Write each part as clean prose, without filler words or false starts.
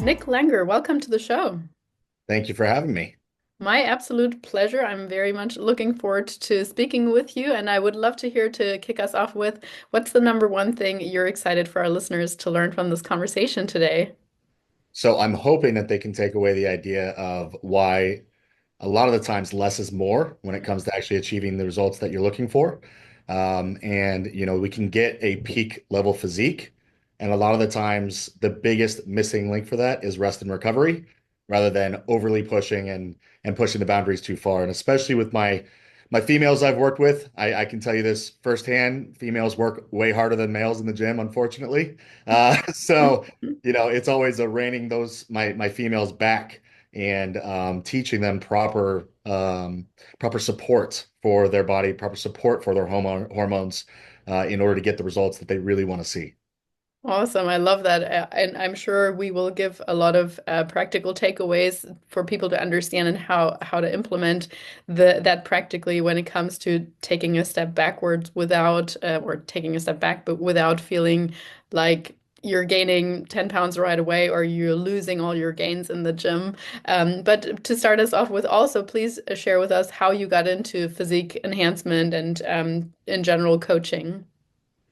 Nick Langer, welcome to the show. Thank you for having me. My absolute pleasure. I'm very much looking forward to speaking with you, and I would love to hear to kick us off with what's the number one thing you're excited for our listeners to learn from this conversation today? So I'm hoping that they can take away the idea of why a lot of the times less is more when it comes to actually achieving the results that you're looking for. We can get a peak level physique. And a lot of the times, the biggest missing link for that is rest and recovery rather than overly pushing and pushing the boundaries too far. And especially with my females I've worked with, I can tell you this firsthand, females work way harder than males in the gym, unfortunately. It's always a reining my females back and teaching them proper support for their body, proper support for their hormones in order to get the results that they really want to see. Awesome. I love that. And I'm sure we will give a lot of practical takeaways for people to understand and how to implement that practically when it comes to taking a step backwards without or taking a step back, but without feeling like you're gaining 10 pounds right away or you're losing all your gains in the gym. But to start us off with, also please share with us how you got into physique enhancement and in general coaching.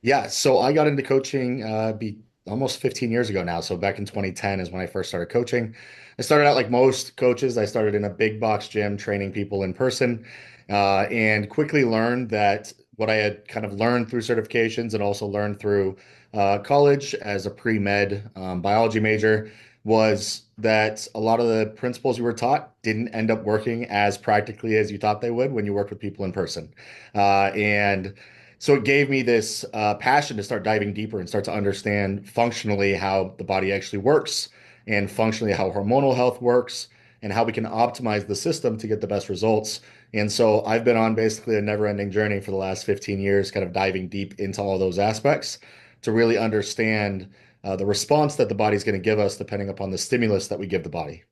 Yeah, so I got into coaching be almost 15 years ago now. So back in 2010 is when I first started coaching. I started out like most coaches. I started in a big box gym training people in person, and quickly learned that what I had kind of learned through certifications and also learned through college as a pre-med biology major was that a lot of the principles you were taught didn't end up working as practically as you thought they would when you worked with people in person. And so it gave me this passion to start diving deeper and start to understand functionally how the body actually works and functionally how hormonal health works and how we can optimize the system to get the best results. And so I've been on basically a never-ending journey for the last 15 years, kind of diving deep into all those aspects to really understand the response that the body's going to give us depending upon the stimulus that we give the body.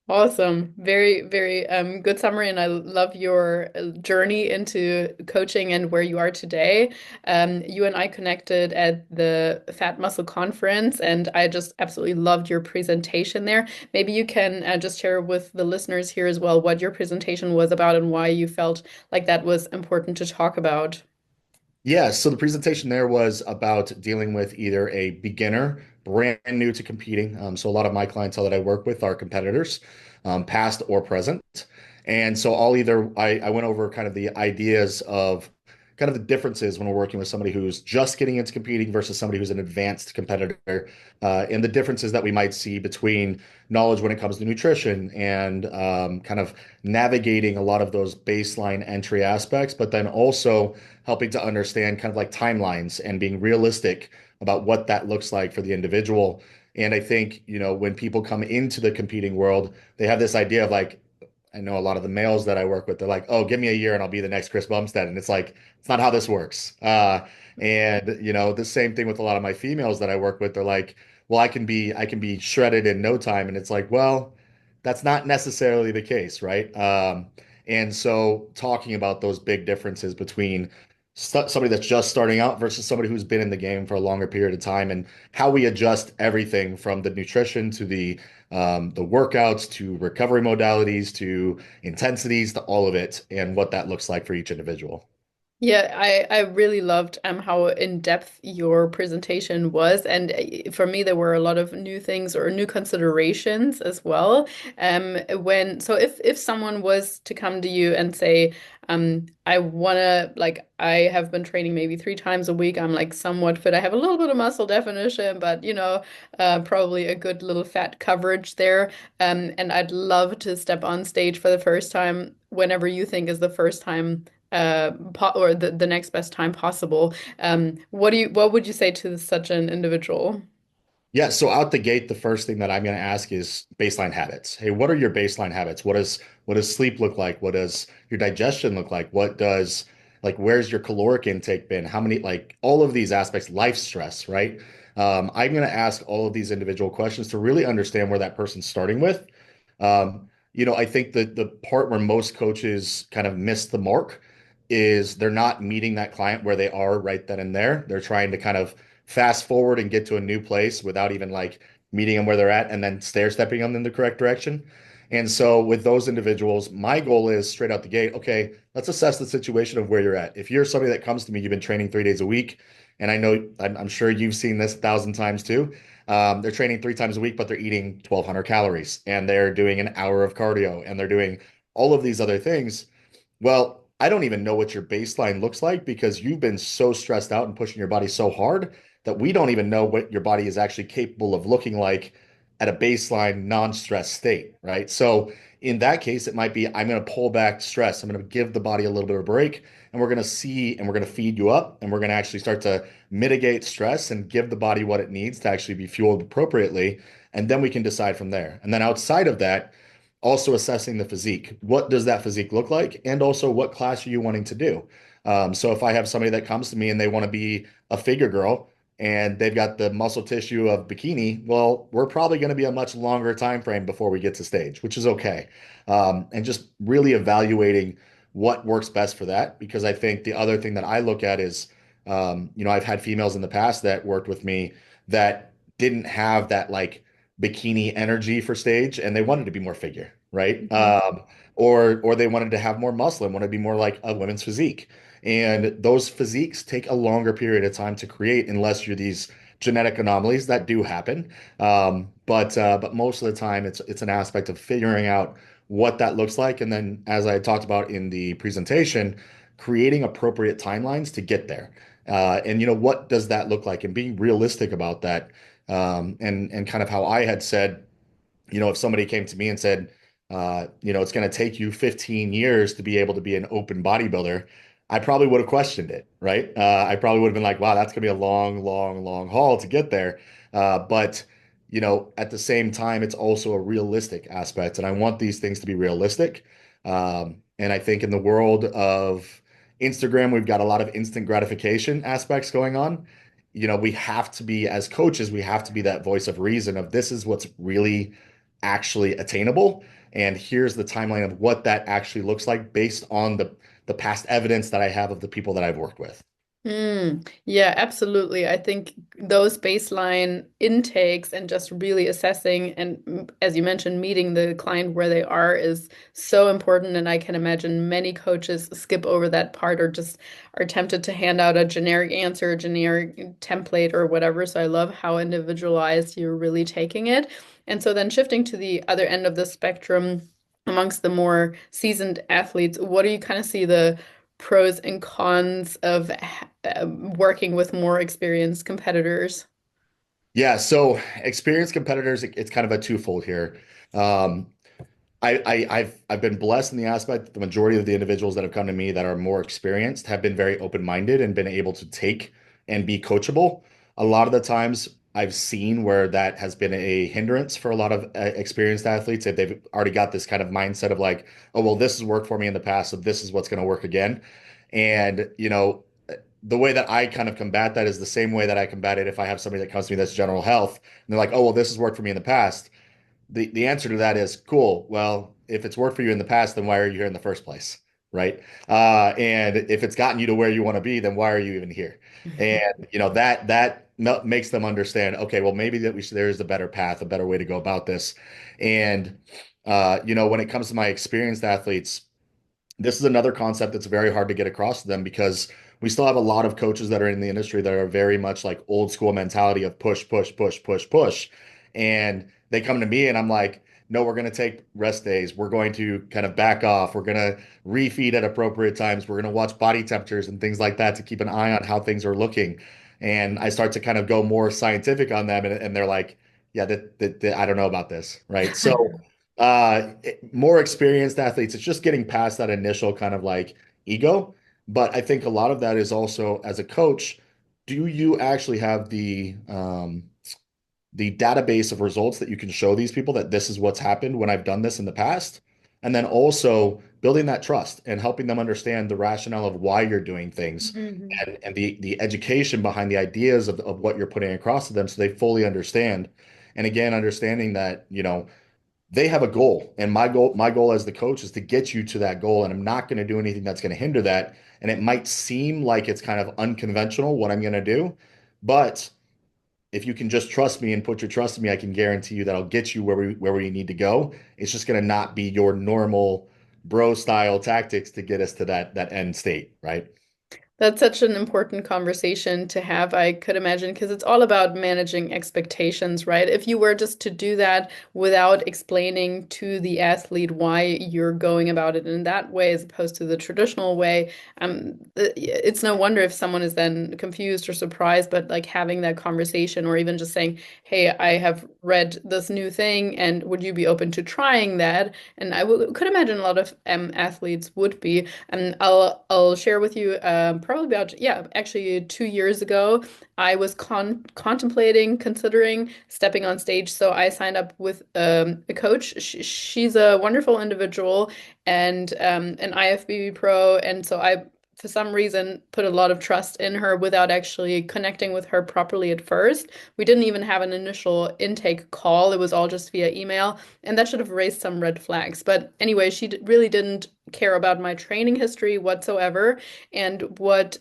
Awesome. Very, very good summary. And I love your journey into coaching and where you are today. You and I connected at the Fat Muscle Conference, and I just absolutely loved your presentation there. Maybe you can just share with the listeners here as well what your presentation was about and why you felt like that was important to talk about. Yeah, so the presentation there was about dealing with either a beginner, brand new to competing. So a lot of my clientele that I work with are competitors, past or present. And so I went over kind of the ideas of kind of the differences when we're working with somebody who's just getting into competing versus somebody who's an advanced competitor, and the differences that we might see between knowledge when it comes to nutrition and kind of navigating a lot of those baseline entry aspects, but then also helping to understand kind of like timelines and being realistic about what that looks like for the individual. And I think, when people come into the competing world, they have this idea of like, I know a lot of the males that I work with, they're like, oh, give me a year and I'll be the next Chris Bumstead. And it's like, it's not how this works. The same thing with a lot of my females that I work with. They're like, well, I can be shredded in no time. And it's like, well, that's not necessarily the case, right? And so talking about those big differences between somebody that's just starting out versus somebody who's been in the game for a longer period of time and how we adjust everything from the nutrition to the workouts to recovery modalities to intensities to all of it and what that looks like for each individual. Yeah, I really loved how in depth your presentation was, and for me there were a lot of new things or new considerations as well. If someone was to come to you and say, I wanna like I have been training maybe 3 times a week. I'm like somewhat fit. I have a little bit of muscle definition, but probably a good little fat coverage there. And I'd love to step on stage for the first time whenever you think is the first time or the next best time possible. What would you say to such an individual? Yeah, so out the gate, the first thing that I'm going to ask is baseline habits. Hey, what are your baseline habits? What does sleep look like? What does your digestion look like? Where's your caloric intake been? How many like all of these aspects, life stress, right? I'm going to ask all of these individual questions to really understand where that person's starting with. I think that the part where most coaches kind of miss the mark is they're not meeting that client where they are right then and there. They're trying to kind of fast forward and get to a new place without even like meeting them where they're at, and then stair stepping them in the correct direction. And so with those individuals, my goal is straight out the gate, okay, let's assess the situation of where you're at. If you're somebody that comes to me, you've been training 3 days a week, and I know I'm sure you've seen this 1,000 times too. They're training 3 times a week, but they're eating 1,200 calories and they're doing an hour of cardio and they're doing all of these other things. Well, I don't even know what your baseline looks like because you've been so stressed out and pushing your body so hard that we don't even know what your body is actually capable of looking like at a baseline non-stress state, right? So in that case, it might be I'm going to pull back stress. I'm going to give the body a little bit of a break and we're going to see and we're going to feed you up and we're going to actually start to mitigate stress and give the body what it needs to actually be fueled appropriately. And then we can decide from there. And then outside of that, also assessing the physique. What does that physique look like? And also, what class are you wanting to do? So if I have somebody that comes to me and they want to be a figure girl and they've got the muscle tissue of bikini, well, we're probably going to be a much longer time frame before we get to stage, which is okay. And just really evaluating what works best for that. Because I think the other thing that I look at is, I've had females in the past that worked with me that didn't have that like bikini energy for stage and they wanted to be more figure, right? Mhm. Or they wanted to have more muscle and want to be more like a women's physique. And those physiques take a longer period of time to create unless you're these genetic anomalies that do happen. But most of the time it's an aspect of figuring out what that looks like. And then as I talked about in the presentation, creating appropriate timelines to get there. And what does that look like? And being realistic about that and kind of how I had said, if somebody came to me and said, it's going to take you 15 years to be able to be an open bodybuilder, I probably would have questioned it, right? I probably would have been like, wow, that's going to be a long, long, long haul to get there. But at the same time, it's also a realistic aspect, and I want these things to be realistic. And I think in the world of Instagram, we've got a lot of instant gratification aspects going on. We have to be, as coaches, we have to be that voice of reason of this is what's really actually attainable. And here's the timeline of what that actually looks like based on the past evidence that I have of the people that I've worked with. Yeah, absolutely. I think those baseline intakes and just really assessing and, as you mentioned, meeting the client where they are is so important. And I can imagine many coaches skip over that part or just are tempted to hand out a generic answer, a generic template or whatever. So I love how individualized you're really taking it. And so then shifting to the other end of the spectrum amongst the more seasoned athletes, what do you kind of see the pros and cons of working with more experienced competitors? Yeah, so experienced competitors, it's kind of a twofold here. Um, I've been blessed in the aspect that the majority of the individuals that have come to me that are more experienced have been very open-minded and been able to take and be coachable. A lot of the times I've seen where that has been a hindrance for a lot of experienced athletes if they've already got this kind of mindset of like, oh, well, this has worked for me in the past, so this is what's going to work again. And, the way that I kind of combat that is the same way that I combat it if I have somebody that comes to me that's general health and they're like, oh, well, this has worked for me in the past. The answer to that is cool. Well, if it's worked for you in the past, then why are you here in the first place? Right. And if it's gotten you to where you want to be, then why are you even here? And that makes them understand, okay, well, maybe that there is a better path, a better way to go about this. And when it comes to my experienced athletes, this is another concept that's very hard to get across to them because we still have a lot of coaches that are in the industry that are very much like old school mentality of push, push, push, push, push. And they come to me and I'm like, no, we're going to take rest days. We're going to kind of back off. We're going to refeed at appropriate times. We're going to watch body temperatures and things like that to keep an eye on how things are looking. And I start to kind of go more scientific on them and they're like, yeah, that I don't know about this. Right. So more experienced athletes, it's just getting past that initial kind of like ego. But I think a lot of that is also as a coach, do you actually have the database of results that you can show these people that this is what's happened when I've done this in the past? And then also building that trust and helping them understand the rationale of why you're doing things Mhm. and the education behind the ideas of what you're putting across to them so they fully understand. And again, understanding that, they have a goal and my goal as the coach is to get you to that goal and I'm not going to do anything that's going to hinder that and it might seem like it's kind of unconventional what I'm going to do but if you can just trust me and put your trust in me, I can guarantee you that I'll get you where we need to go. It's just going to not be your normal bro style tactics to get us to that end state, right? That's such an important conversation to have, I could imagine, because it's all about managing expectations, right? If you were just to do that without explaining to the athlete why you're going about it in that way as opposed to the traditional way, it's no wonder if someone is then confused or surprised, but like having that conversation or even just saying, hey, I have read this new thing and would you be open to trying that? And could imagine a lot of athletes would be. And I'll share with you probably about yeah actually 2 years ago I was contemplating, considering stepping on stage. So I signed up with a coach. She's a wonderful individual and an IFBB pro, and so I for some reason put a lot of trust in her without actually connecting with her properly at first. We didn't even have an initial intake call. It was all just via email, and that should have raised some red flags. But anyway, she really didn't care about my training history whatsoever. And what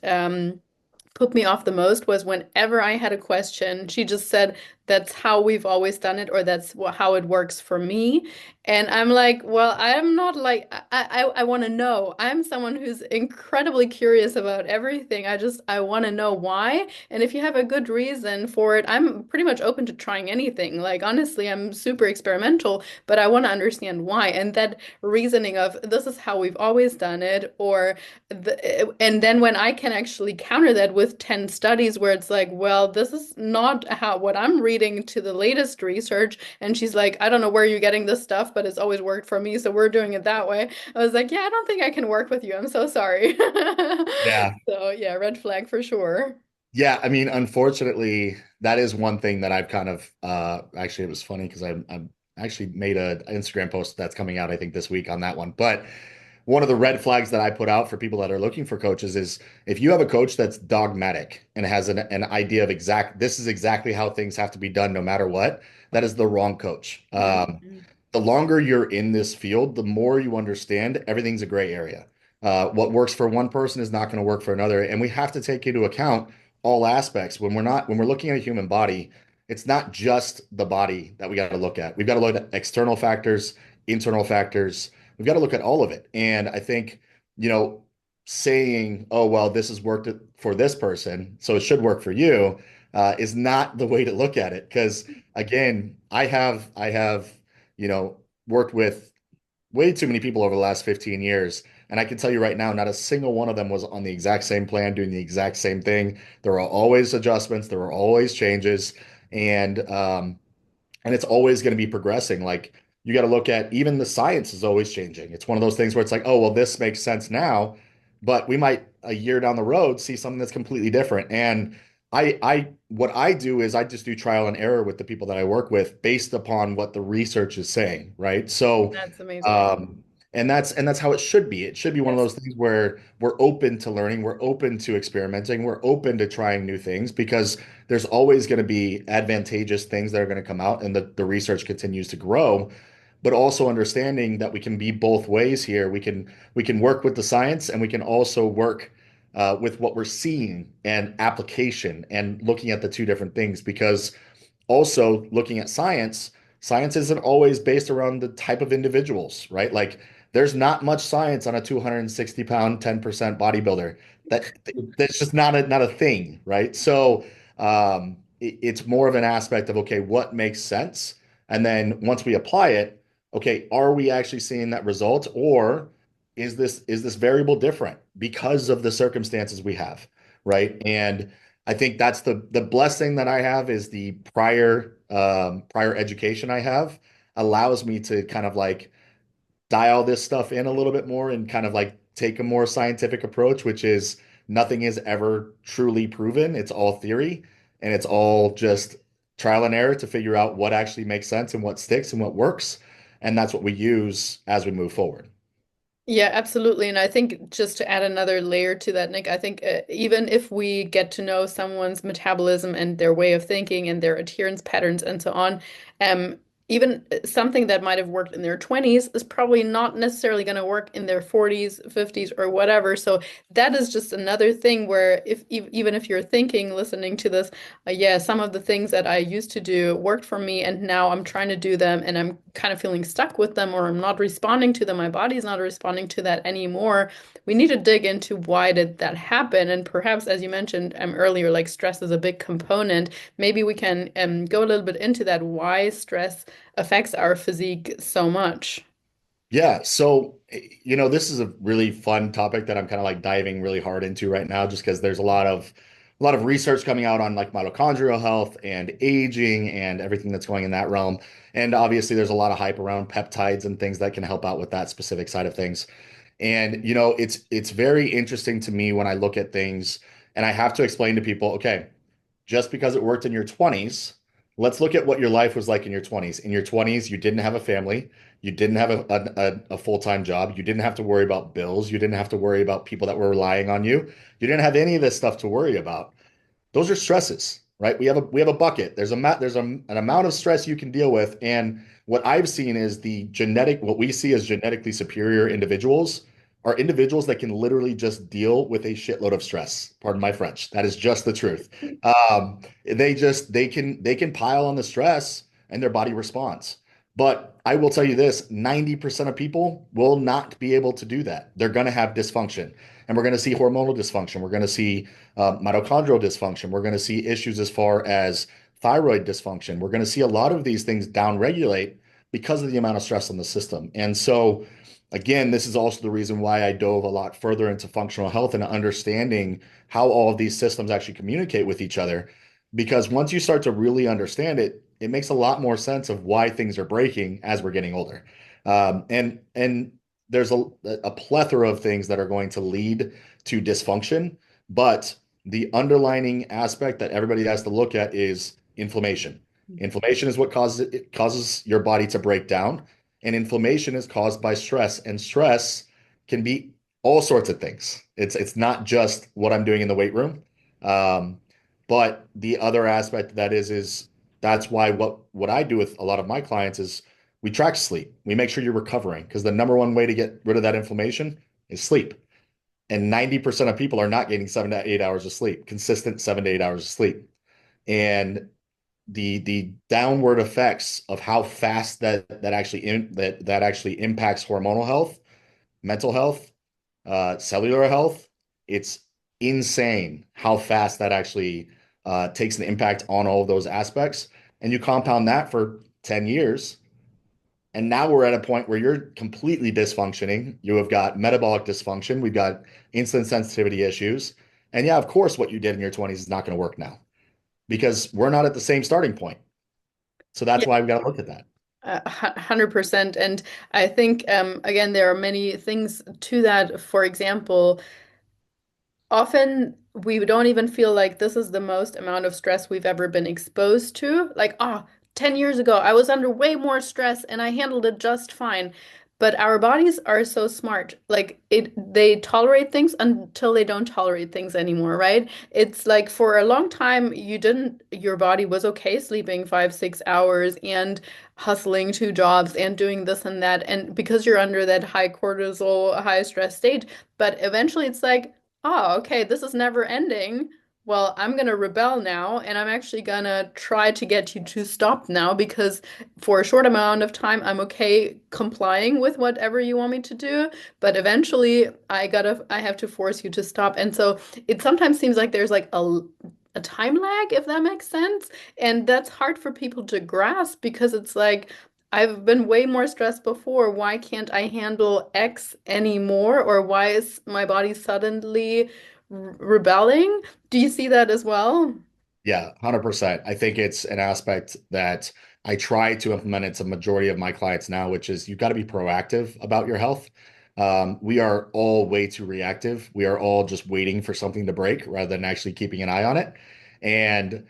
put me off the most was whenever I had a question, she just said, that's how we've always done it, or that's how it works for me. And I'm like, well, I'm not like, I want to know. I'm someone who's incredibly curious about everything. I want to know why. And if you have a good reason for it, I'm pretty much open to trying anything. Like, honestly, I'm super experimental, but I want to understand why. And that reasoning of this is how we've always done it, or and then when I can actually counter that with 10 studies where it's like, well, this is not how what I'm reading to the latest research. And she's like, I don't know where you're getting this stuff, but it's always worked for me, so we're doing it that way. I was like, yeah, I don't think I can work with you. I'm so sorry. Yeah. So yeah, red flag for sure. Yeah, I mean, unfortunately, that is one thing that I've kind of actually it was funny because I'm actually made a Instagram post that's coming out, I think, this week on that one. But one of the red flags that I put out for people that are looking for coaches is if you have a coach that's dogmatic and has an idea of this is exactly how things have to be done no matter what, that is the wrong coach. Mhm. The longer you're in this field, the more you understand everything's a gray area. What works for one person is not going to work for another, and we have to take into account all aspects when we're looking at a human body. It's not just the body that we got to look at. We've got to look at external factors, internal factors. We've got to look at all of it. And I think, you know, saying, "Oh, well, this has worked for this person, so it should work for you," is not the way to look at it. Because again, I have worked with way too many people over the last 15 years. And I can tell you right now, not a single one of them was on the exact same plan, doing the exact same thing. There are always adjustments, there are always changes, and and it's always going to be progressing. Like you got to look at even the science is always changing. It's one of those things where it's like, oh, well, this makes sense now, but we might a year down the road see something that's completely different. And what I do is I just do trial and error with the people that I work with based upon what the research is saying, right? So, That's amazing. um, and that's how it should be. It should be one of Yes. those things where we're open to learning, we're open to experimenting, we're open to trying new things because there's always going to be advantageous things that are going to come out and the research continues to grow, but also understanding that we can be both ways here. We can work with the science and we can also work with what we're seeing and application and looking at the two different things because also looking at science isn't always based around the type of individuals, right? Like there's not much science on a 260 pound, 10% bodybuilder. That's just not a thing, right? So it's more of an aspect of okay, what makes sense? And then once we apply it, okay, are we actually seeing that result or is this variable different because of the circumstances we have, right? And I think that's the blessing that I have is the prior education I have allows me to kind of like dial this stuff in a little bit more and kind of like take a more scientific approach, which is nothing is ever truly proven. It's all theory and it's all just trial and error to figure out what actually makes sense and what sticks and what works. And that's what we use as we move forward. Yeah, absolutely. And I think just to add another layer to that, Nick, I think even if we get to know someone's metabolism and their way of thinking and their adherence patterns and so on, um, even something that might have worked in their 20s is probably not necessarily going to work in their 40s, 50s, or whatever. So that is just another thing where even if you're thinking, listening to this, yeah, some of the things that I used to do worked for me, and now I'm trying to do them, and I'm kind of feeling stuck with them, or I'm not responding to them. My body's not responding to that anymore. We need to dig into why did that happen, and perhaps, as you mentioned earlier, like stress is a big component. Maybe we can go a little bit into that, why stress affects our physique so much. Yeah, so this is a really fun topic that I'm kind of like diving really hard into right now, just because there's a lot of research coming out on like mitochondrial health and aging and everything that's going in that realm. And obviously, there's a lot of hype around peptides and things that can help out with that specific side of things. And it's very interesting to me when I look at things and I have to explain to people, okay, just because it worked in your 20s, let's look at what your life was like in your 20s. In your 20s, you didn't have a family, you didn't have a full-time job, you didn't have to worry about bills, you didn't have to worry about people that were relying on you. You didn't have any of this stuff to worry about. Those are stresses, right? We have a bucket. There's an amount of stress you can deal with, and what I've seen is what we see as genetically superior individuals are individuals that can literally just deal with a shitload of stress. Pardon my French. That is just the truth. They can pile on the stress and their body responds. But I will tell you this, 90% of people will not be able to do that. They're going to have dysfunction. And we're going to see hormonal dysfunction. We're going to see mitochondrial dysfunction. We're going to see issues as far as thyroid dysfunction. We're going to see a lot of these things downregulate because of the amount of stress on the system. And so, again, this is also the reason why I dove a lot further into functional health and understanding how all of these systems actually communicate with each other. Because once you start to really understand it, it makes a lot more sense of why things are breaking as we're getting older. And there's a plethora of things that are going to lead to dysfunction, but the underlining aspect that everybody has to look at is inflammation. Inflammation is what causes your body to break down, and inflammation is caused by stress, and stress can be all sorts of things. It's not just what I'm doing in the weight room. Um, but the other aspect of that is that's why what I do with a lot of my clients is we track sleep. We make sure you're recovering because the number one way to get rid of that inflammation is sleep. And 90% of people are not getting 7 to 8 hours of sleep, consistent 7 to 8 hours of sleep. And the downward effects of how fast that actually impacts hormonal health, mental health, cellular health, it's insane how fast that actually takes an impact on all of those aspects. And you compound that for 10 years, and now we're at a point where you're completely dysfunctioning. You have got metabolic dysfunction. We've got insulin sensitivity issues. And yeah, of course, what you did in your 20s is not going to work now because we're not at the same starting point. So that's Yeah, why we've got to look at that. 100%. And I think, again, there are many things to that. For example, often we don't even feel like this is the most amount of stress we've ever been exposed to. Like, 10 years ago, I was under way more stress and I handled it just fine. But our bodies are so smart. Like they tolerate things until they don't tolerate things anymore, right? It's like for a long time, your body was okay sleeping 5, 6 hours and hustling 2 jobs and doing this and that. And because you're under that high cortisol, high stress state, but eventually it's like, oh, okay, this is never ending. Well, I'm gonna rebel now, and I'm actually gonna try to get you to stop now because for a short amount of time, I'm okay complying with whatever you want me to do, but eventually I have to force you to stop. And so it sometimes seems like there's like a time lag, if that makes sense. And that's hard for people to grasp because it's like, I've been way more stressed before. Why can't I handle X anymore? Or why is my body suddenly rebelling? Do you see that as well? Yeah, 100%. I think it's an aspect that I try to implement into a majority of my clients now, which is you've got to be proactive about your health. We are all way too reactive. We are all just waiting for something to break rather than actually keeping an eye on it. And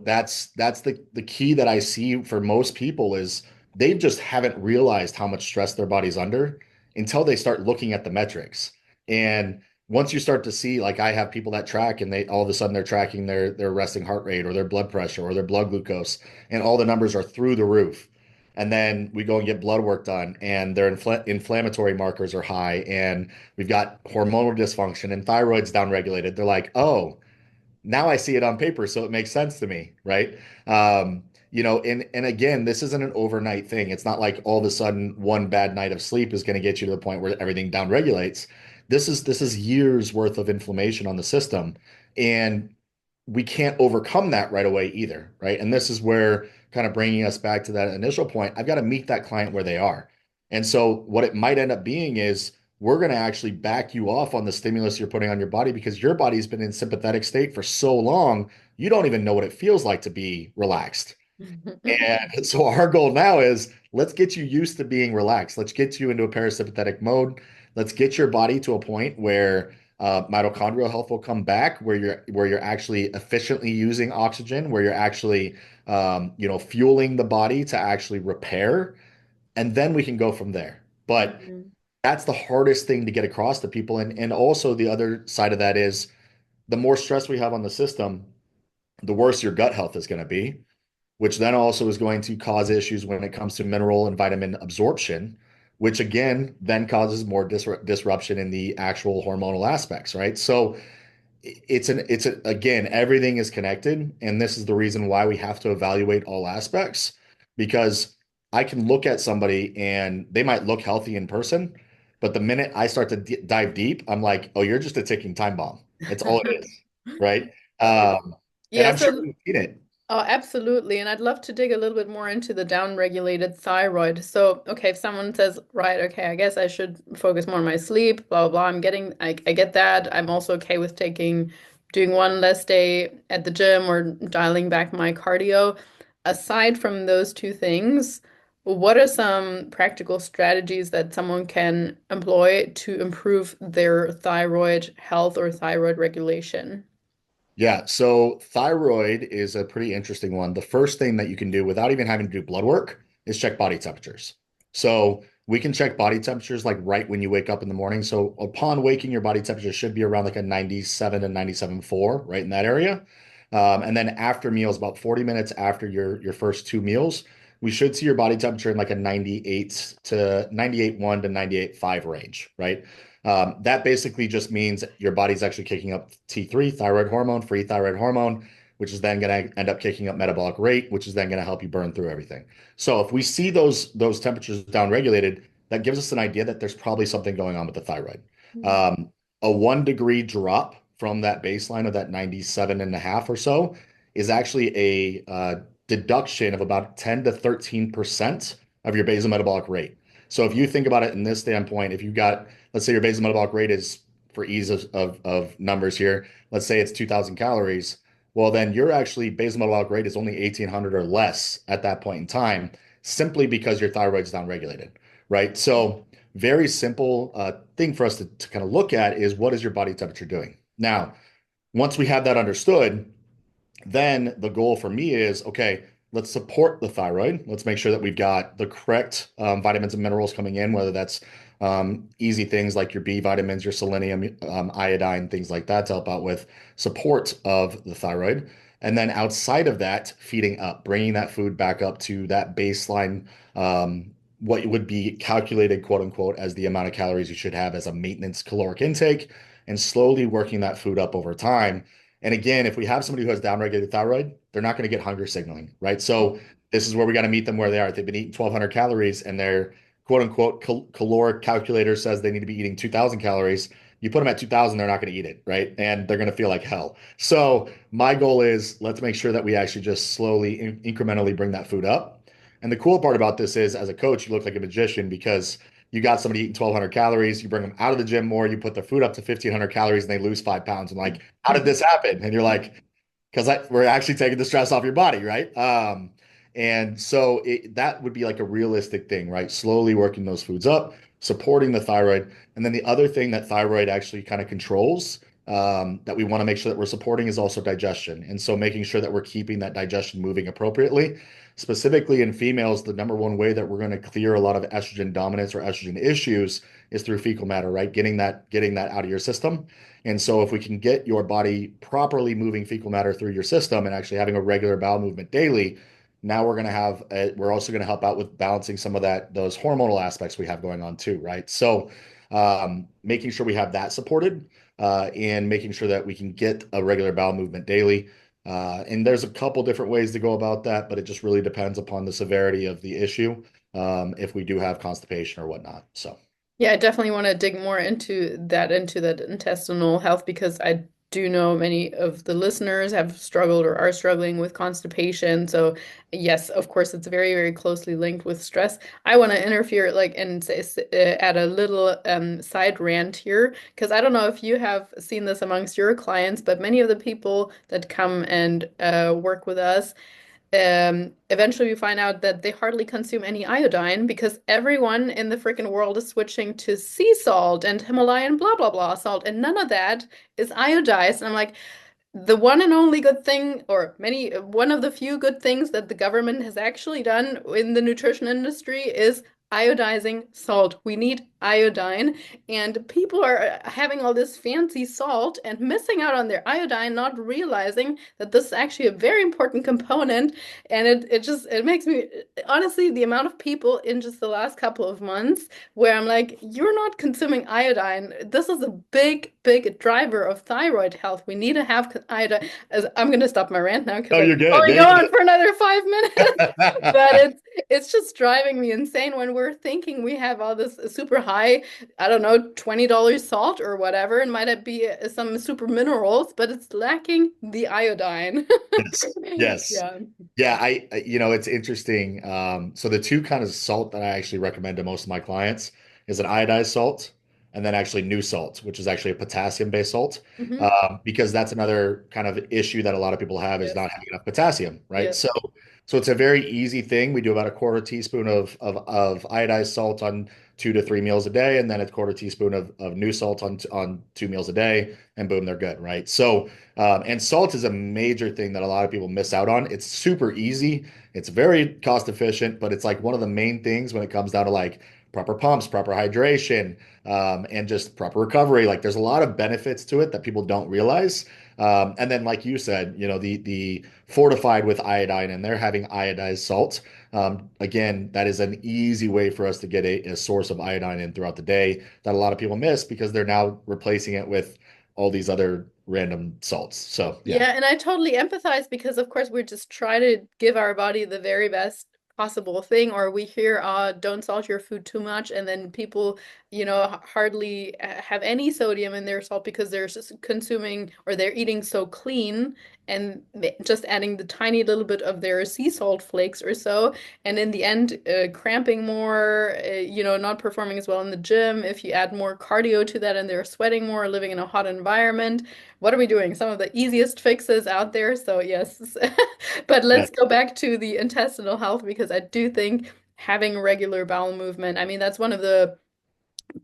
that's the key that I see for most people is they just haven't realized how much stress their body's under until they start looking at the metrics. And once you start to see, like I have people that track and they all of a sudden they're tracking their resting heart rate or their blood pressure or their blood glucose, and all the numbers are through the roof. And then we go and get blood work done, and their inflammatory markers are high, and we've got hormonal dysfunction and thyroid's downregulated. They're like, oh, now I see it on paper, so it makes sense to me, right? And again, this isn't an overnight thing. It's not like all of a sudden one bad night of sleep is going to get you to the point where everything downregulates. This is years worth of inflammation on the system, and we can't overcome that right away either, right? And this is where kind of bringing us back to that initial point, I've got to meet that client where they are. And so what it might end up being is we're going to actually back you off on the stimulus you're putting on your body because your body's been in sympathetic state for so long, you don't even know what it feels like to be relaxed. And so our goal now is let's get you used to being relaxed. Let's get you into a parasympathetic mode. Let's get your body to a point where mitochondrial health will come back, where you're actually efficiently using oxygen, where you're actually fueling the body to actually repair, and then we can go from there. But Mhm. that's the hardest thing to get across to people. And also the other side of that is the more stress we have on the system, the worse your gut health is going to be, which then also is going to cause issues when it comes to mineral and vitamin absorption, which again then causes more disruption in the actual hormonal aspects, right? So again, everything is connected, and this is the reason why we have to evaluate all aspects, because I can look at somebody and they might look healthy in person, but the minute I start to dive deep, I'm like, oh, you're just a ticking time bomb. It's all it is, right? And Yeah, I'm sure so you've seen it. oh, absolutely. And I'd love to dig a little bit more into the downregulated thyroid. So, okay, if someone says, right, okay, I guess I should focus more on my sleep, blah, blah, blah. I get that. I'm also okay with doing one less day at the gym or dialing back my cardio. Aside from those two things, what are some practical strategies that someone can employ to improve their thyroid health or thyroid regulation? Yeah, so thyroid is a pretty interesting one. The first thing that you can do without even having to do blood work is check body temperatures. So we can check body temperatures like right when you wake up in the morning. So upon waking, your body temperature should be around like a 97 to 97.4, right in that area. And then after meals, about 40 minutes after your first two meals, we should see your body temperature in like a 98.1 to 98.5 range, right? That basically just means your body's actually kicking up T3, thyroid hormone, free thyroid hormone, which is then going to end up kicking up metabolic rate, which is then going to help you burn through everything. So if we see those temperatures downregulated, that gives us an idea that there's probably something going on with the thyroid. Um, a 1 degree drop from that baseline of that 97 and a half or so is actually a deduction of about 10 to 13% of your basal metabolic rate. So if you think about it in this standpoint, if you've got, let's say your basal metabolic rate is, for ease of numbers here, let's say it's 2,000 calories. Well, then your actually basal metabolic rate is only 1,800 or less at that point in time, simply because your thyroid's downregulated, right? So very simple thing for us to kind of look at is what is your body temperature doing? Now, once we have that understood, then the goal for me is, okay, let's support the thyroid. Let's make sure that we've got the correct vitamins and minerals coming in, whether that's easy things like your B vitamins, your selenium, iodine, things like that to help out with support of the thyroid. And then outside of that, feeding up, bringing that food back up to that baseline, what would be calculated, quote unquote, as the amount of calories you should have as a maintenance caloric intake, and slowly working that food up over time. And again, if we have somebody who has downregulated thyroid, they're not going to get hunger signaling, right? So this is where we got to meet them where they are. If they've been eating 1,200 calories and their quote unquote caloric calculator says they need to be eating 2,000 calories, you put them at 2,000, they're not going to eat it, right? And they're going to feel like hell. So my goal is let's make sure that we actually just slowly, incrementally bring that food up. And the cool part about this is, as a coach, you look like a magician because you got somebody eating 1,200 calories, you bring them out of the gym more, you put their food up to 1,500 calories, and they lose 5 pounds. I'm like, how did this happen? And you're like, because we're actually taking the stress off your body, right? And so that would be like a realistic thing, right? Slowly working those foods up, supporting the thyroid. And then the other thing that thyroid actually kind of controls, that we want to make sure that we're supporting, is also digestion. And so making sure that we're keeping that digestion moving appropriately. Specifically in females, the number one way that we're going to clear a lot of estrogen dominance or estrogen issues is through fecal matter, right? Getting that out of your system. And so if we can get your body properly moving fecal matter through your system and actually having a regular bowel movement daily, Now we're also going to help out with balancing some of those hormonal aspects we have going on too, right? So, making sure we have that supported, and making sure that we can get a regular bowel movement daily. And there's a couple different ways to go about that, but it just really depends upon the severity of the issue, if we do have constipation or whatnot. So, Yeah, I definitely want to dig more into that intestinal health because I do know many of the listeners have struggled or are struggling with constipation. So, yes, of course, it's very, very closely linked with stress. I want to interfere, like, and add a little side rant here because I don't know if you have seen this amongst your clients, but many of the people that come and work with us eventually we find out that they hardly consume any iodine because everyone in the freaking world is switching to sea salt and Himalayan blah blah blah salt, and none of that is iodized. And I'm like, the one and only good thing, or one of the few good things that the government has actually done in the nutrition industry is iodizing salt. We need iodine, and people are having all this fancy salt and missing out on their iodine, not realizing that this is actually a very important component. And it makes me honestly, the amount of people in just the last couple of months where I'm like, you're not consuming iodine. This is a big, big driver of thyroid health. We need to have iodine. I'm going to stop my rant now because oh, I you're could good. probably Yeah, go yeah. on for another 5 minutes. But it's just driving me insane when we're thinking we have all this super high, I don't know, $20 salt or whatever, and might it be some super minerals, but it's lacking the iodine. Yes. Yes. Yeah. Yeah, it's interesting. So the two kind of salt that I actually recommend to most of my clients is an iodized salt and then actually new salt, which is actually a potassium-based salt. Hmm. Because that's another kind of issue that a lot of people have is Yes. not having enough potassium, right? Yes. So it's a very easy thing. We do about a quarter teaspoon of iodized salt on 2 to 3 meals a day, and then a quarter teaspoon of new salt on 2 meals a day, and boom, they're good, right? So and salt is a major thing that a lot of people miss out on. It's super easy. It's very cost efficient, but it's like one of the main things when it comes down to like proper pumps, proper hydration, and just proper recovery. Like there's a lot of benefits to it that people don't realize. And then, like you said, the fortified with iodine, and they're having iodized salt. Again, that is an easy way for us to get a source of iodine in throughout the day that a lot of people miss because they're now replacing it with all these other random salts. So yeah, Yeah, and I totally empathize because, of course, we're just trying to give our body the very best possible thing, or we hear, don't salt your food too much, and then people, hardly have any sodium in their salt because they're just consuming or they're eating so clean and just adding the tiny little bit of their sea salt flakes or so, and in the end, cramping more, not performing as well in the gym. If you add more cardio to that and they're sweating more, living in a hot environment, what are we doing? Some of the easiest fixes out there. So yes, but yeah, let's go back to the intestinal health because I do think having regular bowel movement, I mean, that's one of the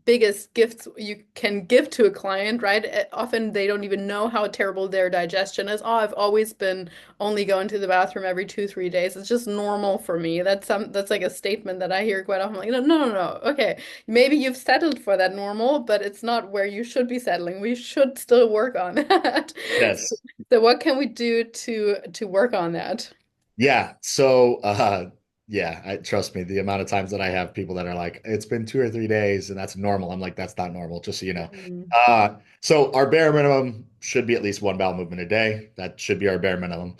biggest gifts you can give to a client, right? Often they don't even know how terrible their digestion is. Oh, I've always been only going to the bathroom every 2, 3 days. It's just normal for me. That's like a statement that I hear quite often. Like, no, no, no, no. Okay, maybe you've settled for that normal, but it's not where you should be settling. We should still work on that. So, yes. so what can we do to work on that? Yeah. So, yeah, trust me, the amount of times that I have people that are like, it's been 2 or 3 days and that's normal. I'm like, that's not normal, just so you know. Mhm. So our bare minimum should be at least one bowel movement a day. That should be our bare minimum.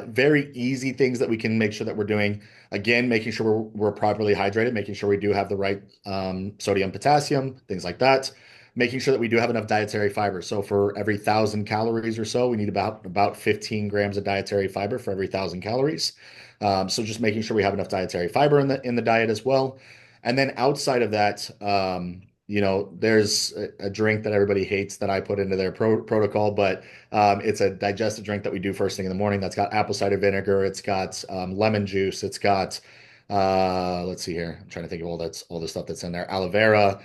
Very easy things that we can make sure that we're doing. Again, making sure we're properly hydrated, making sure we do have the right sodium, potassium, things like that. Making sure that we do have enough dietary fiber. So for every 1,000 calories or so, we need about 15 grams of dietary fiber for every 1,000 calories. So just making sure we have enough dietary fiber in the diet as well. And then outside of that, there's a drink that everybody hates that I put into their protocol, but it's a digestive drink that we do first thing in the morning. That's got apple cider vinegar. It's got lemon juice. It's got let's see here. I'm trying to think of all the stuff that's in there. Aloe vera,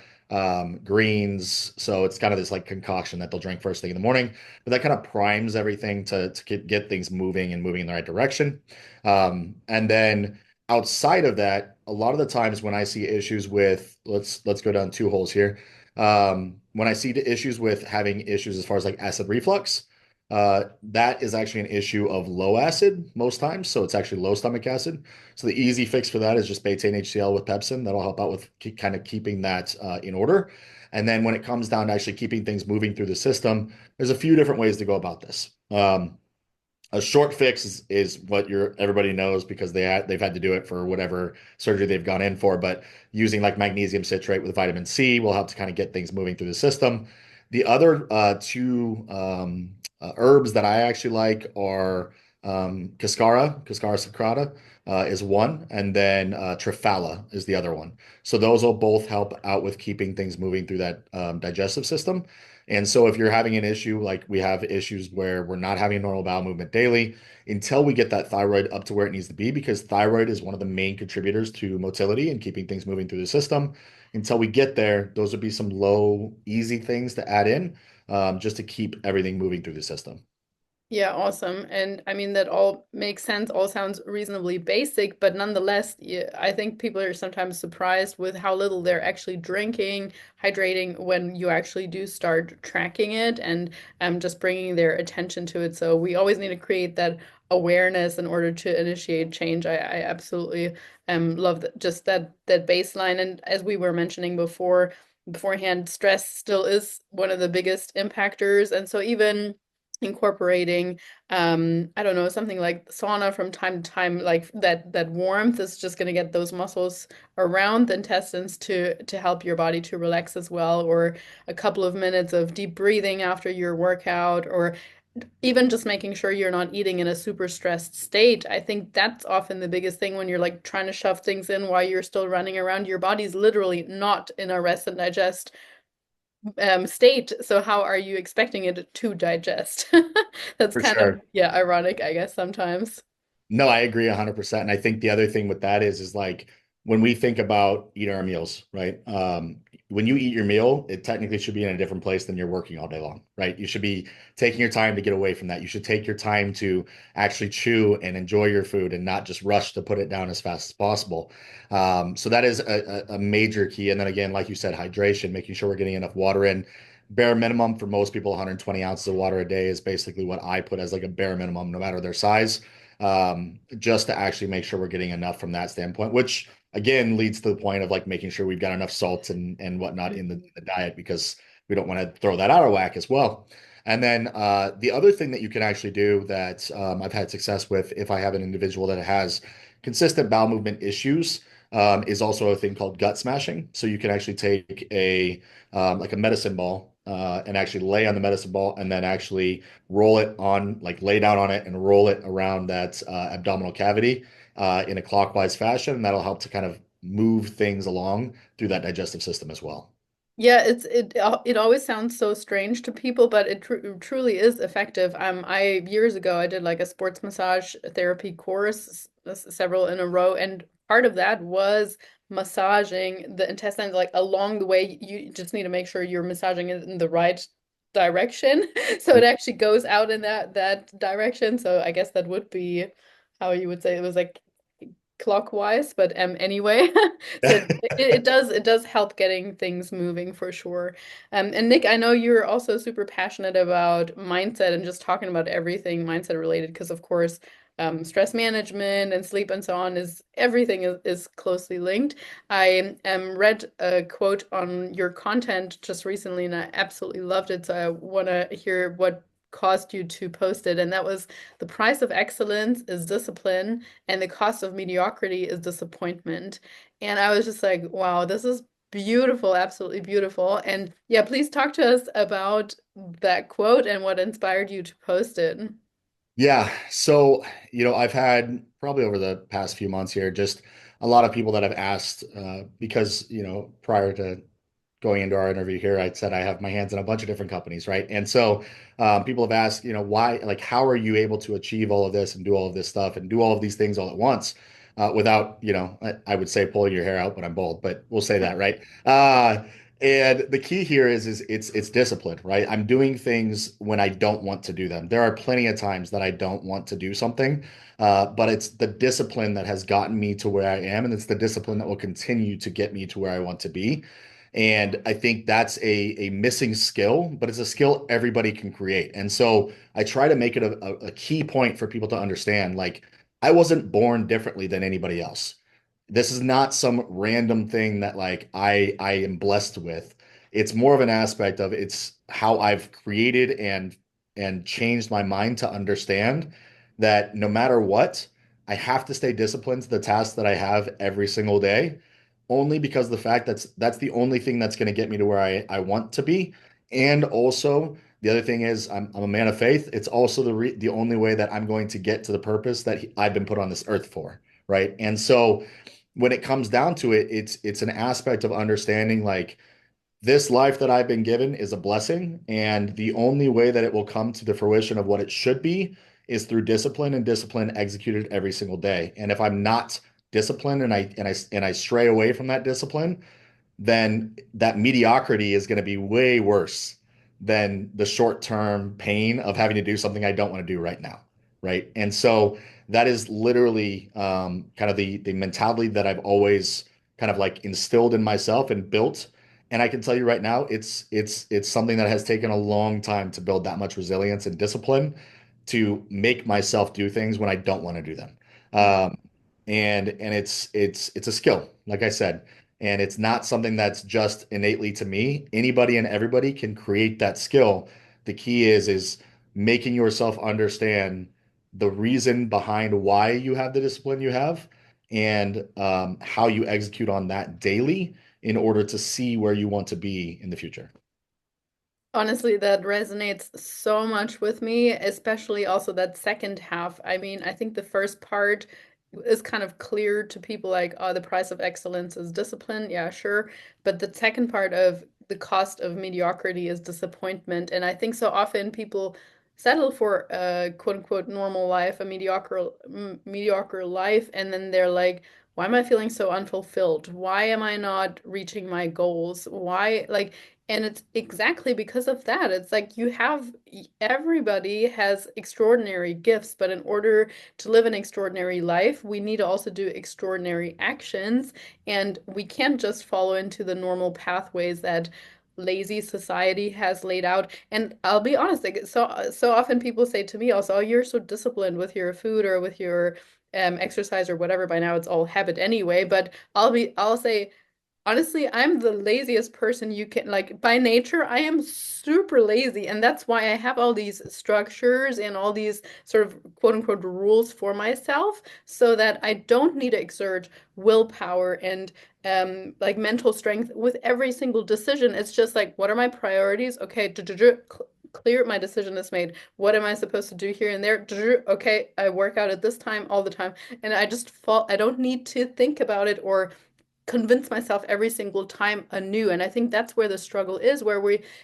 greens. So it's kind of this like concoction that they'll drink first thing in the morning. But that kind of primes everything to get things moving and moving in the right direction. And then outside of that, a lot of the times when I see issues with, let's go down two holes here. When I see the issues with having issues as far as like acid reflux, That is actually an issue of low acid most times. So it's actually low stomach acid. So the easy fix for that is just betaine HCl with pepsin. That'll help out with kind of keeping that in order. And then when it comes down to actually keeping things moving through the system, there's a few different ways to go about this. A short fix is what everybody knows because they've had to do it for whatever surgery they've gone in for. But using like magnesium citrate with vitamin C will help to kind of get things moving through the system. The other two herbs that I actually like are Cascara sacrata is one, and then Triphala is the other one. So those will both help out with keeping things moving through that digestive system. And so if you're having an issue, like we have issues where we're not having normal bowel movement daily, until we get that thyroid up to where it needs to be, because thyroid is one of the main contributors to motility and keeping things moving through the system. Until we get there, those would be some low, easy things to add in, just to keep everything moving through the system. Yeah, awesome. And I mean, that all makes sense, all sounds reasonably basic, but nonetheless, yeah, I think people are sometimes surprised with how little they're actually drinking, hydrating when you actually do start tracking it and just bringing their attention to it. So we always need to create that awareness in order to initiate change. I absolutely love just that baseline. And as we were mentioning beforehand, stress still is one of the biggest impactors. And so even incorporating I don't know, something like sauna from time to time, like that warmth is just going to get those muscles around the intestines to help your body to relax as well, or a couple of minutes of deep breathing after your workout, or even just making sure you're not eating in a super stressed state. I think that's often the biggest thing when you're like trying to shove things in while you're still running around. Your body's literally not in a rest and digest state. So how are you expecting it to digest? That's For kind of, sure. yeah, ironic, I guess, sometimes. No, I agree 100%. And I think the other thing with that is like when we think about eating our meals, right? When you eat your meal, it technically should be in a different place than you're working all day long, right? You should be taking your time to get away from that. You should take your time to actually chew and enjoy your food and not just rush to put it down as fast as possible. So that is a major key. And then again, like you said, hydration, making sure we're getting enough water in. Bare minimum for most people, 120 ounces of water a day is basically what I put as like a bare minimum, no matter their size, just to actually make sure we're getting enough from that standpoint, which again leads to the point of like making sure we've got enough salts and whatnot in Mhm. the diet because we don't want to throw that out of whack as well. And then the other thing that you can actually do that I've had success with if I have an individual that has consistent bowel movement issues is also a thing called gut smashing. So you can actually take a like a medicine ball and actually lay on the medicine ball and then actually roll it on, like lay down on it and roll it around that abdominal cavity in a clockwise fashion. And that'll help to kind of move things along through that digestive system as well. Yeah, it always sounds so strange to people, but it truly is effective. I years ago I did like a sports massage therapy course, several in a row, and part of that was massaging the intestines like along the way. You just need to make sure you're massaging it in the right direction, so it actually goes out in that direction. So I guess that would be how you would say it was like clockwise, but anyway. So it does help getting things moving for sure. And Nick, I know you're also super passionate about mindset and just talking about everything mindset related, because of course, stress management and sleep and so on is everything is closely linked. I read a quote on your content just recently and I absolutely loved it. So I want to hear what caused you to post it. And that was, the price of excellence is discipline and the cost of mediocrity is disappointment. And I was just like, wow, this is beautiful, absolutely beautiful. And yeah, please talk to us about that quote and what inspired you to post it. Yeah. So, I've had probably over the past few months here, just a lot of people that have asked, because, prior to going into our interview here, I said I have my hands in a bunch of different companies, right? And so people have asked, why, like, how are you able to achieve all of this and do all of this stuff and do all of these things all at once without, I would say pulling your hair out, but I'm bald, but we'll say that, right? And the key here is it's discipline, right? I'm doing things when I don't want to do them. There are plenty of times that I don't want to do something, but it's the discipline that has gotten me to where I am, and it's the discipline that will continue to get me to where I want to be. And I think that's a missing skill, but it's a skill everybody can create. And so I try to make it a key point for people to understand, like, I wasn't born differently than anybody else. This is not some random thing that like I am blessed with. It's more of an aspect of it's how I've created and changed my mind to understand that no matter what, I have to stay disciplined to the tasks that I have every single day, only because the fact that's the only thing that's going to get me to where I want to be. And also the other thing is I'm a man of faith. It's also the only way that I'm going to get to the purpose that I've been put on this earth for, right? And so when it comes down to it, it's an aspect of understanding like this life that I've been given is a blessing, and the only way that it will come to the fruition of what it should be is through discipline and discipline executed every single day. And if I'm not disciplined and I stray away from that discipline, then that mediocrity is going to be way worse than the short-term pain of having to do something I don't want to do right now, right? And so that is literally kind of the mentality that I've always kind of like instilled in myself and built. And I can tell you right now, it's something that has taken a long time to build that much resilience and discipline to make myself do things when I don't want to do them. Um, and it's a skill, like I said, and it's not something that's just innately to me. Anybody and everybody can create that skill. The key is making yourself understand the reason behind why you have the discipline you have and how you execute on that daily in order to see where you want to be in the future. Honestly, that resonates so much with me, especially also that second half. I mean, I think the first part is kind of clear to people like, oh, the price of excellence is discipline. Yeah, sure. But the second part of the cost of mediocrity is disappointment. And I think so often people settle for a quote unquote normal life, a mediocre life, and then they're like, why am I feeling so unfulfilled? Why am I not reaching my goals? Why, like, and it's exactly because of that. It's like everybody has extraordinary gifts, but in order to live an extraordinary life, we need to also do extraordinary actions. And we can't just follow into the normal pathways that lazy society has laid out. And I'll be honest, like so often people say to me also, oh, you're so disciplined with your food or with your exercise or whatever. By now it's all habit anyway, but I'll say honestly, I'm the laziest person you can, like, by nature, I am super lazy. And that's why I have all these structures and all these sort of quote unquote rules for myself so that I don't need to exert willpower and like mental strength with every single decision. It's just like, what are my priorities? Okay, clear, my decision is made. What am I supposed to do here and there? Okay, I work out at this time all the time. And I just fall, I don't need to think about it or convince myself every single time anew. And I think that's where the struggle is, where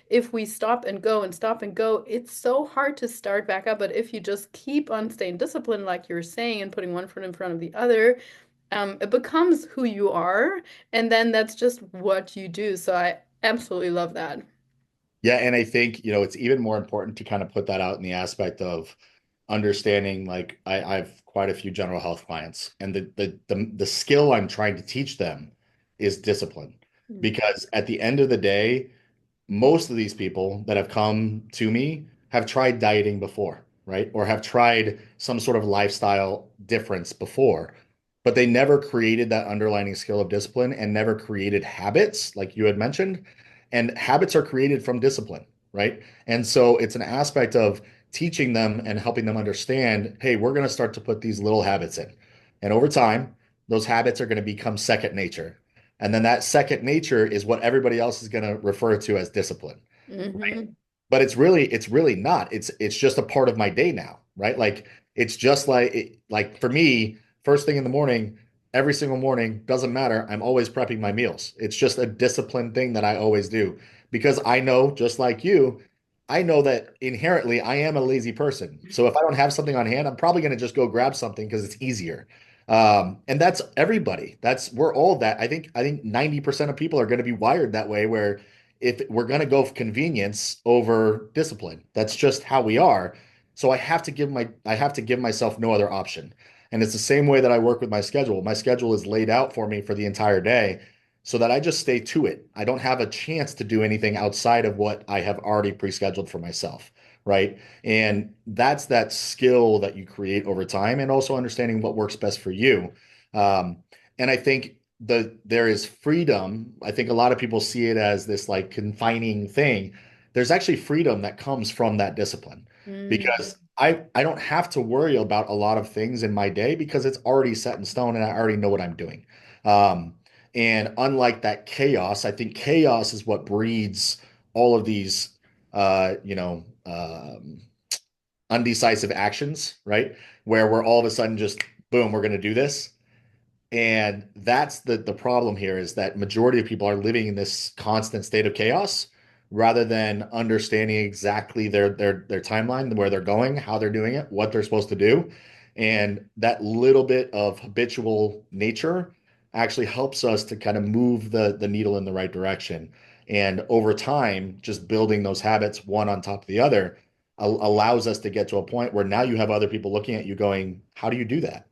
if we stop and go and stop and go, it's so hard to start back up. But if you just keep on staying disciplined, like you're saying, and putting one foot in front of the other, it becomes who you are. And then that's just what you do. So I absolutely love that. Yeah, and I think, it's even more important to kind of put that out in the aspect of understanding like I've quite a few general health clients, and the skill I'm trying to teach them is discipline. Mm. Because at the end of the day, most of these people that have come to me have tried dieting before, right? Or have tried some sort of lifestyle difference before, but they never created that underlining skill of discipline and never created habits like you had mentioned. And habits are created from discipline, right? And so it's an aspect of teaching them and helping them understand, hey, we're going to start to put these little habits in. And over time, those habits are going to become second nature. And then that second nature is what everybody else is going to refer to as discipline, right? Hmm. But it's really not. It's just a part of my day now, right? Like it's just like for me, first thing in the morning, every single morning, doesn't matter. I'm always prepping my meals. It's just a disciplined thing that I always do because I know, just like you, I know that inherently I am a lazy person. So if I don't have something on hand, I'm probably going to just go grab something because it's easier. And that's everybody. We're all that. I think 90% of people are going to be wired that way, where if we're going to go for convenience over discipline, that's just how we are. So I have to give myself no other option. And it's the same way that I work with my schedule. My schedule is laid out for me for the entire day. so that I just stay to it. I don't have a chance to do anything outside of what I have already pre-scheduled for myself, right? And that's that skill that you create over time and also understanding what works best for you. Um, and I think there is freedom. I think a lot of people see it as this like confining thing. There's actually freedom that comes from that discipline Mm. because I don't have to worry about a lot of things in my day because it's already set in stone and I already know what I'm doing. Um, and unlike that chaos, I think chaos is what breeds all of these, undecisive actions, right? Where we're all of a sudden just, boom, we're going to do this. And that's the problem here is that majority of people are living in this constant state of chaos rather than understanding exactly their timeline, where they're going, how they're doing it, what they're supposed to do. And that little bit of habitual nature actually helps us to kind of move the needle in the right direction. And over time, just building those habits one on top of the other allows us to get to a point where now you have other people looking at you going, how do you do that?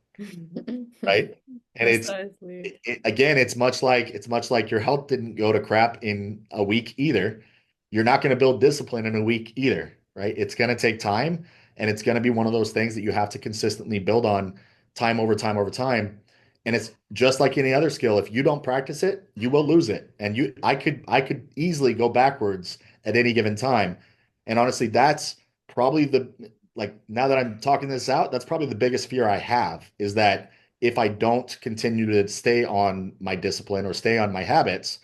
Right? And Precisely. again, it's much like your health didn't go to crap in a week either. You're not going to build discipline in a week either, right? It's going to take time, and it's going to be one of those things that you have to consistently build on time over time over time. And it's just like any other skill. If you don't practice it, you will lose it. And I could easily go backwards at any given time. And honestly, that's probably now that I'm talking this out, that's probably the biggest fear I have is that if I don't continue to stay on my discipline or stay on my habits,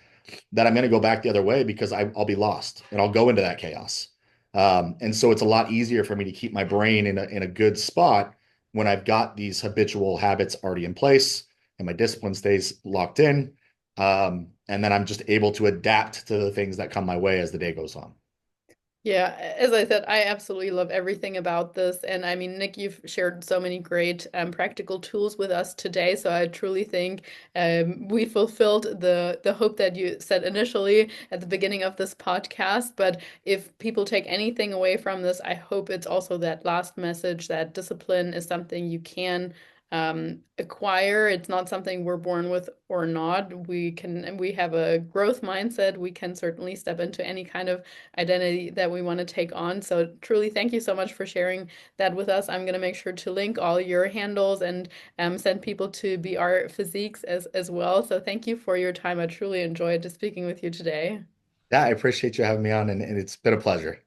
that I'm going to go back the other way because I'll be lost and I'll go into that chaos. And so it's a lot easier for me to keep my brain in a good spot when I've got these habitual habits already in place and my discipline stays locked in. And then I'm just able to adapt to the things that come my way as the day goes on. Yeah, as I said, I absolutely love everything about this. And I mean, Nick, you've shared so many great practical tools with us today. So I truly think we fulfilled the hope that you said initially at the beginning of this podcast. But if people take anything away from this, I hope it's also that last message that discipline is something you can acquire. It's not something we're born with or not. We have a growth mindset. We can certainly step into any kind of identity that we want to take on. So truly, thank you so much for sharing that with us. I'm going to make sure to link all your handles and send people to BR Physiques as well. So thank you for your time. I truly enjoyed speaking with you today. Yeah, I appreciate you having me on, and it's been a pleasure.